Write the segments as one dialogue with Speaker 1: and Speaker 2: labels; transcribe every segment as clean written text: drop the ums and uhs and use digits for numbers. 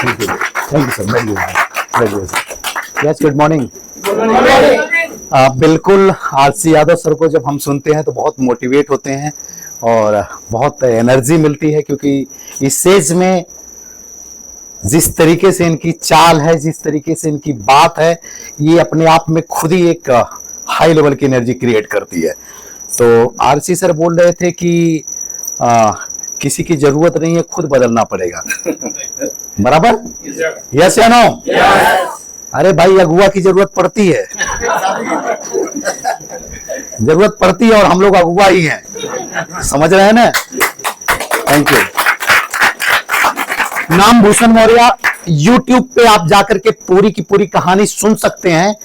Speaker 1: Thank you sir, very good. Yes, good morning. बिल्कुल, RC Yadav sir को जब हम सुनते हैं तो बहुत मोटिवेट होते हैं और बहुत एनर्जी मिलती है, क्योंकि इस स्टेज में जिस तरीके से इनकी चाल है, जिस तरीके से इनकी बात है, ये अपने आप में खुद ही एक हाई लेवल की एनर्जी क्रिएट करती है। तो आरसी सर बोल रहे थे कि किसी की जरूरत नहीं है, खुद बदलना पड़ेगा। बराबर? यस या नो? अरे भाई, अगुआ की जरूरत पड़ती है, जरूरत पड़ती है, और हम लोग अगुआ ही हैं, समझ रहे हैं ना? Thank you. नाम भूषण मौर्य, यूट्यूब पे आप जाकर के पूरी की पूरी कहानी सुन सकते हैं।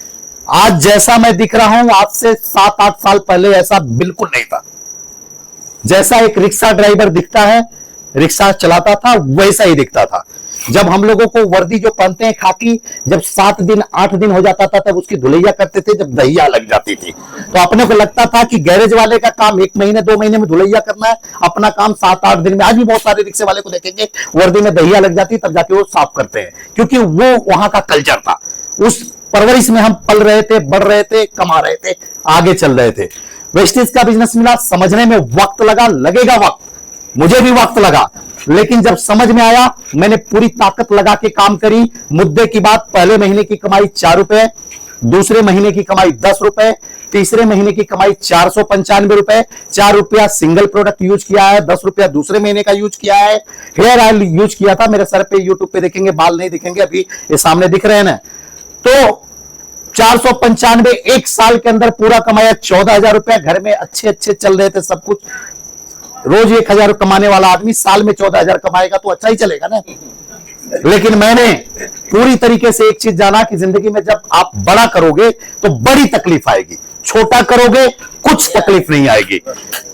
Speaker 1: आज जैसा मैं दिख रहा हूं, आज से 7-8 साल पहले ऐसा बिल्कुल नहीं था। जैसा एक रिक्शा ड्राइवर दिखता है, रिक्शा चलाता था, वैसा ही दिखता था। जब हम लोगों को वर्दी जो पहनते हैं खाकी, जब 7 दिन 8 दिन हो जाता था तब उसकी धुलैया करते थे, जब दहिया लग जाती थी तो अपने को लगता था कि गैरेज वाले का काम 1 महीने 2 महीने में धुलैया करना है, अपना काम 7-8 दिन में। आज भी बहुत सारे रिक्शे वाले को देखेंगे वर्दी में दहिया लग जाती, तब जाके वो साफ करते हैं, क्योंकि वो वहां का कल्चर था। उस परवरिश में हम पल रहे थे, बढ़ रहे थे, कमा रहे थे, आगे चल रहे थे। वेस्टेज का बिजनेस मिला, समझने में वक्त लगा, लगेगा वक्त, मुझे भी वक्त लगा, लेकिन जब समझ में आया, मैंने पूरी ताकत लगा के काम करी। मुद्दे की बात, पहले महीने की कमाई 4 रुपए, दूसरे महीने की कमाई 10 रुपए, तीसरे महीने की कमाई 495 रुपए। 4 रुपया सिंगल प्रोडक्ट यूज किया है, 10 रुपया दूसरे महीने का यूज किया है। हेयर ऑयल यूज किया था, मेरे सर पे यूट्यूब पे देखेंगे, बाल नहीं दिखेंगे, अभी ये सामने दिख रहे हैं ना। तो 495 1 साल के अंदर पूरा कमाया 14,000 रुपया। घर में अच्छे अच्छे चल रहे थे सब कुछ। रोज 1,000 कमाने वाला आदमी साल में 14,000 कमाएगा तो अच्छा ही चलेगा ना। लेकिन मैंने पूरी तरीके से एक चीज जाना कि जिंदगी में जब आप बड़ा करोगे तो बड़ी तकलीफ आएगी, छोटा करोगे कुछ तकलीफ नहीं आएगी।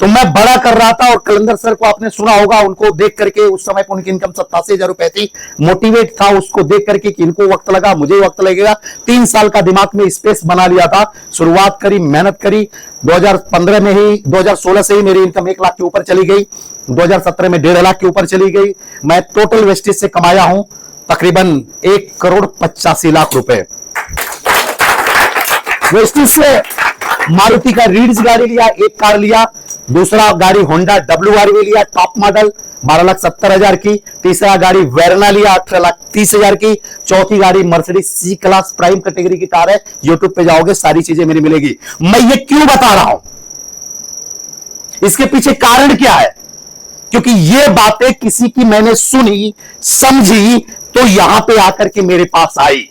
Speaker 1: तो मैं बड़ा कर रहा था, और कलंदर सर को आपने सुना होगा, उनको देख करके, उस समय पर उनकी इनकम 87,000 रुपए थी। मोटिवेट था उसको देख करके कि इनको वक्त लगा, मुझे वक्त लगेगा। 3 साल का दिमाग में स्पेस बना लिया था, शुरुआत करी, मेहनत करी। 2015 में ही, 2016 से ही मेरी इनकम 1 लाख के ऊपर चली गई, 2017 में 1.5 लाख के ऊपर चली गई। मैं टोटल वेस्टेज से कमाया हूं तकरीबन 1,85,00,000 रुपए। वेस्टेज से मारुति का रीड्स गाड़ी लिया, एक कार लिया, दूसरा गाड़ी होंडा WRV लिया, टॉप मॉडल 12,70,000 की, तीसरा गाड़ी वेरना लिया 18,30,000 की, चौथी गाड़ी Mercedes C class prime category की कार है। यूट्यूब पे जाओगे सारी चीजें मेरी मिलेगी। मैं ये क्यों बता रहा हूं, इसके पीछे कारण क्या है? क्योंकि ये बातें किसी की मैंने सुनी, समझी, तो यहां पे आकर के मेरे पास आई।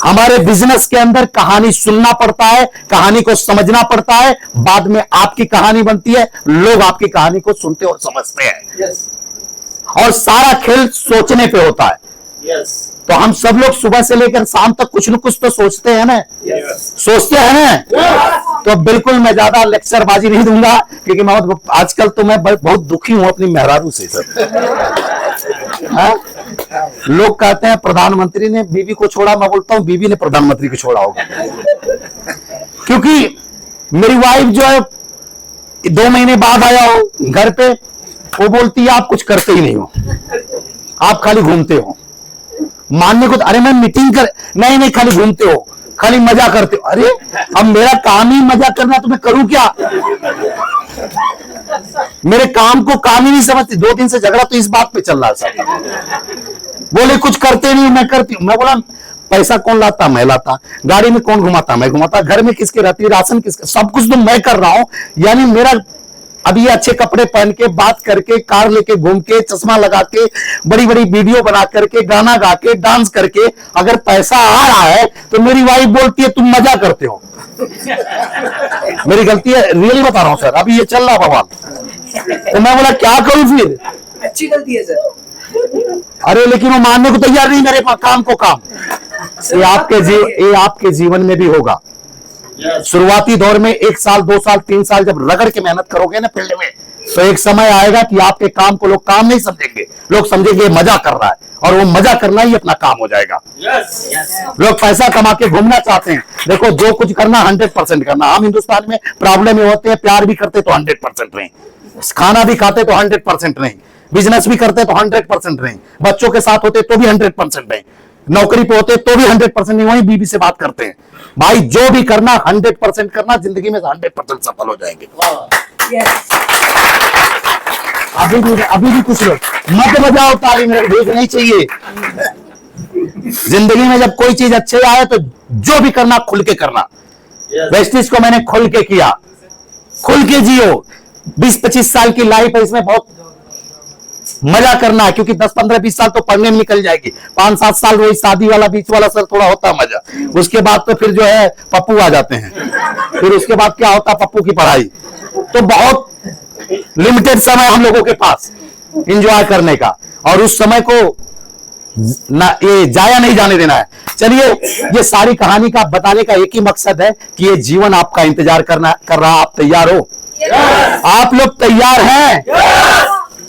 Speaker 1: हमारे बिजनेस के अंदर कहानी सुनना पड़ता है, कहानी को समझना पड़ता है, बाद में आपकी कहानी बनती है, लोग आपकी कहानी को सुनते और समझते हैं। और सारा खेल सोचने पे होता है। तो हम सब लोग सुबह से लेकर शाम तक कुछ न कुछ तो सोचते हैं ना, सोचते हैं ना। तो बिल्कुल मैं ज्यादा लेक्चरबाजी नहीं दूंगा, क्योंकि मैं आजकल तो मैं बहुत दुखी हूं अपनी मेहरारू से सर। लोग कहते हैं प्रधानमंत्री ने बीवी को छोड़ा, मैं बोलता हूं बीवी ने प्रधानमंत्री को छोड़ा होगा। क्योंकि मेरी वाइफ जो है 2 महीने बाद आया हो घर पे, वो बोलती है आप कुछ करते ही नहीं हो, आप खाली घूमते हो। मानने को, अरे मैं मीटिंग कर, नहीं खाली घूमते हो, खाली मजा करते हो। अरे अब मेरा काम ही मजा करना, तो मैं करूं क्या? मेरे काम को काम ही नहीं समझती। 2 दिन से झगड़ा तो इस बात पे चल रहा है। बोले कुछ करते नहीं, मैं करती हूं। मैं बोला पैसा कौन लाता? मैं लाता। गाड़ी में कौन घुमाता? मैं घुमाता। घर में किसकी रहती, राशन किसका, सब कुछ तो मैं कर रहा हूं। यानी मेरा अब ये अच्छे कपड़े पहन के, बात करके, कार लेके घूम के, चश्मा लगा के, बड़ी बड़ी वीडियो बना करके, गाना गा के, डांस करके अगर पैसा आ रहा है तो मेरी वाइफ बोलती है तुम मजा करते हो। मेरी गलती है, रियली बता रहा हूं सर, अभी ये चल रहा बवाल। तो मैं बोला क्या करूं फिर?
Speaker 2: अच्छी गलती है सर।
Speaker 1: अरे लेकिन वो मानने को तैयार नहीं, मेरे काम को काम। ये आपके जीवन में भी होगा। शुरुआती दौर में 1 साल 2 साल 3 साल जब रगड़ के मेहनत करोगे ना फील्ड में, तो एक समय आएगा कि आपके काम को लोग काम नहीं समझेंगे, लोग समझेंगे मजा कर रहा है, और वो मजा करना ही अपना काम हो जाएगा। लोग पैसा कमा के घूमना चाहते हैं। देखो जो कुछ करना 100% करना। हम हिंदुस्तान में प्रॉब्लम ये होते हैं, प्यार भी करते तो 100% नहीं, खाना भी खाते तो 100% नहीं, बिजनेस भी करते तो 100% रहे, बच्चों के साथ होते तो भी 100% रहे, नौकरी पे होते तो भी 100% नहीं, वहीं बीवी से बात करते हैं। भाई जो भी करना 100% करना, जिंदगी में 100% सफल हो जाएंगे।
Speaker 2: Yes.
Speaker 1: अभी भी कुछ लोग मत बजाओ ताली, मेरे भेज नहीं चाहिए। जिंदगी में जब कोई चीज अच्छे आए तो जो भी करना खुल के करना। वेस्टिज को मैंने खुल के किया, खुल के जियो। 20-25 साल की लाइफ है, इसमें बहुत मजा करना है, क्योंकि 10-15-20 साल तो पढ़ने में निकल जाएगी, 5-7 साल वही शादी वाला बीच वाला सर थोड़ा होता है मजा। उसके बाद तो फिर जो है पप्पू आ जाते हैं, फिर उसके बाद क्या होता है पप्पू की पढ़ाई। तो बहुत लिमिटेड समय हम लोगों के पास एंजॉय करने का, और उस समय को ना ये जाया नहीं जाने देना है। चलिए, ये सारी कहानी का बताने का एक ही मकसद है कि ये जीवन आपका इंतजार कर रहा। आप तैयार हो? आप लोग तैयार हैं?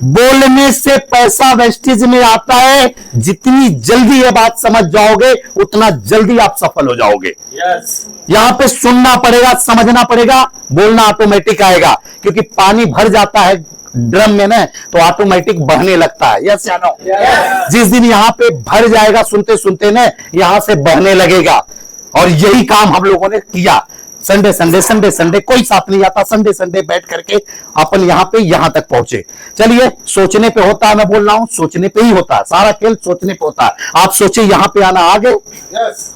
Speaker 1: बोलने से पैसा वेस्टेज में आता है, जितनी जल्दी ये बात समझ जाओगे उतना जल्दी आप सफल हो जाओगे। यहां पे सुनना पड़ेगा, समझना पड़ेगा, बोलना ऑटोमेटिक आएगा, क्योंकि पानी भर जाता है ड्रम में ना तो ऑटोमेटिक बहने लगता है। यस या नो? जिस दिन यहाँ पे भर जाएगा सुनते सुनते ना, यहां से बहने लगेगा। और यही काम हम लोगों ने किया। संडे संडे संडे संडे कोई साथ नहीं आता, संडे संडे बैठ करके अपन यहाँ पे यहां तक पहुंचे। चलिए, सोचने पे होता है, मैं बोल रहा हूं सोचने पे ही होता है, सारा खेल सोचने पे होता है। आप सोचे यहाँ पे आना आ गए,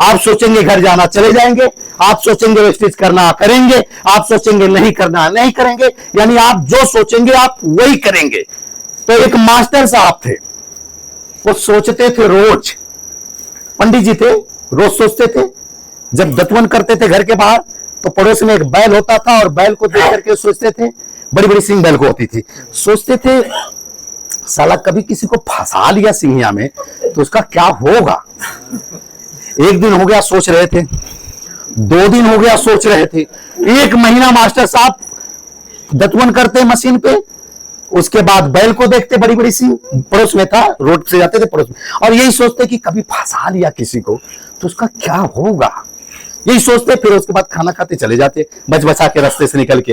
Speaker 1: आप सोचेंगे घर जाना चले जाएंगे, आप सोचेंगे वेस्टेज करना करेंगे, आप सोचेंगे नहीं करना नहीं करेंगे, यानी आप जो सोचेंगे आप वही करेंगे। तो एक मास्टर साहब थे, वो सोचते थे रोज, पंडित जी थे, रोज सोचते थे। जब दतवन करते थे घर के बाहर तो पड़ोस में एक बैल होता था, और बैल को देख करके सोचते थे, बड़ी बड़ी सिंह बैल को होती थी, सोचते थे साला कभी किसी को फंसा लिया सिंहिया में तो उसका क्या होगा। एक दिन हो गया सोच रहे थे, 2 दिन हो गया सोच रहे थे, 1 महीना मास्टर साहब दतवन करते मशीन पे। उसके बाद बैल को देखते, बड़ी बड़ी सिंह पड़ोस में था, रोड से जाते थे पड़ोस में, और यही सोचते कि कभी फंसा लिया किसी को तो उसका क्या होगा, यही सोचते। फिर उसके बाद खाना खाते चले जाते, बच बचा के रास्ते से निकल के।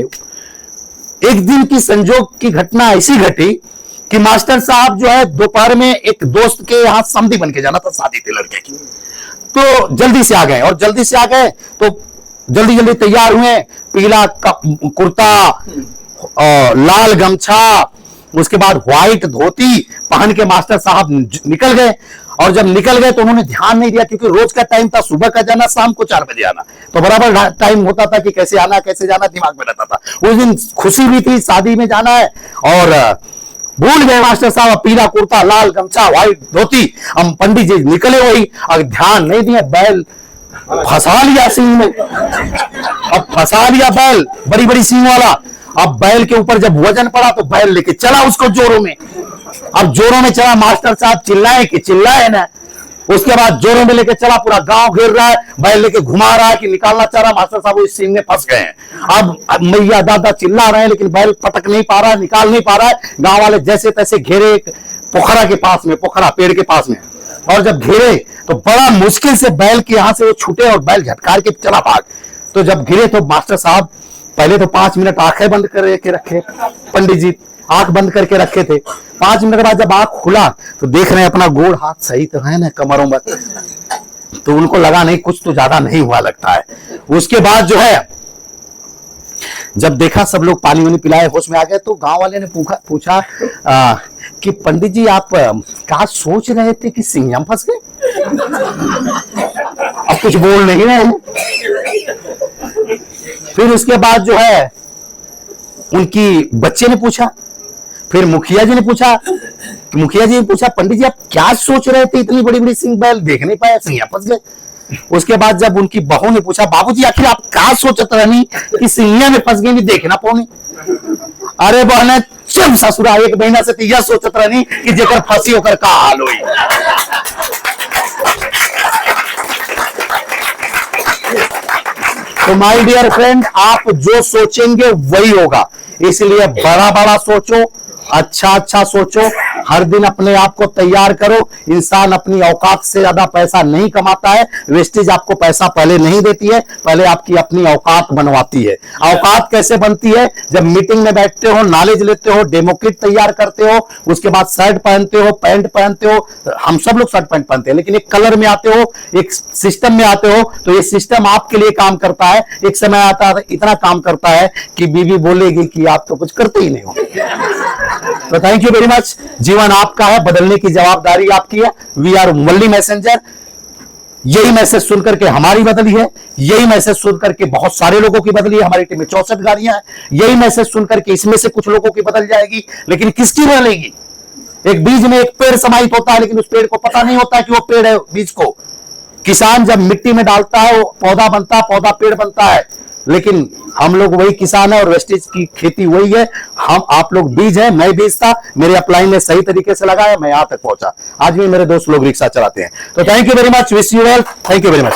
Speaker 1: एक दिन की संजोग की घटना ऐसी घटी कि मास्टर साहब जो है दोपहर में एक दोस्त के यहाँ समधी बन के जाना था, शादी थी लड़के की, तो जल्दी से आ गए। और जल्दी से आ गए तो जल्दी जल्दी तैयार हुए, पीला कुर्ता, लाल गमछा, उसके बाद व्हाइट धोती पहन के मास्टर साहब निकल गए। और जब निकल गए तो उन्होंने ध्यान नहीं दिया, क्योंकि रोज का टाइम था, सुबह का जाना, शाम को 4 बजे आना, तो बराबर टाइम होता था कि कैसे आना कैसे जाना, दिमाग में रहता था। उस दिन खुशी भी थी, शादी में जाना है, और भूल गए मास्टर साहब, पीला कुर्ता, लाल गमछा, व्हाइट धोती। हम पंडित जी निकले वही, और ध्यान नहीं दिया, बैल फंसा लिया सिंह में। अब फंसा लिया बैल, बड़ी बड़ी सिंह वाला। अब बैल के ऊपर जब वजन पड़ा तो बैल लेके चला उसको जोरों में। अब जोरों में चला, मास्टर साहब चिल्लाए कि चिल्लाए ना, उसके बाद जोरों में लेके चला, पूरा गांव घेर रहा है, बैल लेके घुमा रहा है कि निकालना चाह रहा, मास्टर साहब इस सिंह में फंस गए हैं। अब मैया दादा चिल्ला रहे हैं, लेकिन बैल पटक नहीं पा रहा है, निकाल नहीं पा रहा है। गांव वाले जैसे तैसे घेरे एक पोखरा के पास में, पोखरा पेड़ के पास में, और जब घेरे तो बड़ा मुश्किल से बैल के यहां से वो छूटे, और बैल झटकार के चला भाग। तो जब गिरे तो मास्टर साहब पहले तो 5 मिनट आंखें बंद करके रखे, पंडित जी आंख बंद करके रखे थे। 5 मिनट के बाद जब आंख खुला तो देख रहे हैं अपना गोड़ हाथ सही तो है ना, कमरों में, तो उनको लगा नहीं कुछ तो ज्यादा नहीं हुआ लगता है। उसके बाद जो है जब देखा सब लोग पानी वानी पिलाए, होश में आ गए, तो गांव वाले ने पूछा कि पंडित जी आप क्या सोच रहे थे कि सिंहिया में फंस गए? अब कुछ बोल नहीं रहे हैं। फिर उसके बाद जो है उनकी बच्चे ने पूछा, फिर मुखिया जी ने पूछा, पंडित जी आप क्या सोच रहे थे, इतनी बड़ी बड़ी सिंह बैल देख नहीं पाया, सिंहिया फंस गए। उसके बाद जब उनकी बहू ने पूछा, बाबूजी आखिर आप क्या सोचत रहनी कि सिंहिया में फंस गई, देखना पौनी? अरे बहने चुप ससुरा, 1 महीना से तो यह सोचत रहनी कि जेकर फंसी होकर का हाल हुई। तो माय डियर फ्रेंड, आप जो सोचेंगे वही होगा, इसलिए बड़ा बड़ा सोचो, अच्छा अच्छा सोचो, हर दिन अपने आप को तैयार करो। इंसान अपनी औकात से ज्यादा पैसा नहीं कमाता है। वेस्टेज आपको पैसा पहले नहीं देती है, पहले आपकी अपनी औकात बनवाती है। औकात कैसे बनती है? जब मीटिंग में बैठते हो, नॉलेज लेते हो, डेमो किट तैयार करते हो, उसके बाद शर्ट पहनते हो, पैंट पहनते हो। हम सब लोग शर्ट पैंट पहनते हैं, लेकिन एक कलर में आते हो, एक सिस्टम में आते हो, तो ये सिस्टम आपके लिए काम करता है। एक समय आता है, इतना काम करता है कि बीवी बोलेगी कि आप तो कुछ करते ही नहीं हो। तो थैंक यू वेरी मच। जीवन आपका है, बदलने की जवाबदारी आपकी है। We are only messenger. यही मैसेज सुनकर के हमारी बदली है, यही मैसेज सुनकर के बहुत सारे लोगों की बदली है। हमारी टीम में 64 गाड़ियां हैं। यही मैसेज सुनकर के इसमें से कुछ लोगों की बदल जाएगी, लेकिन किसकी बदलेगी? एक बीज में एक पेड़ समाहित होता है, लेकिन उस पेड़ को पता नहीं होता कि वो पेड़ है। बीज को किसान जब मिट्टी में डालता है, वो पौधा बनता है, पौधा पेड़ बनता है। लेकिन हम लोग वही किसान है और वेस्टेज की खेती वही है। हम आप लोग बीज है, मैं बीज था। मेरे अपलाइन ने सही तरीके से लगाया, मैं यहां तक पहुंचा। आज भी मेरे दोस्त लोग रिक्शा चलाते हैं। तो thank you very much, wish you well, thank you very much.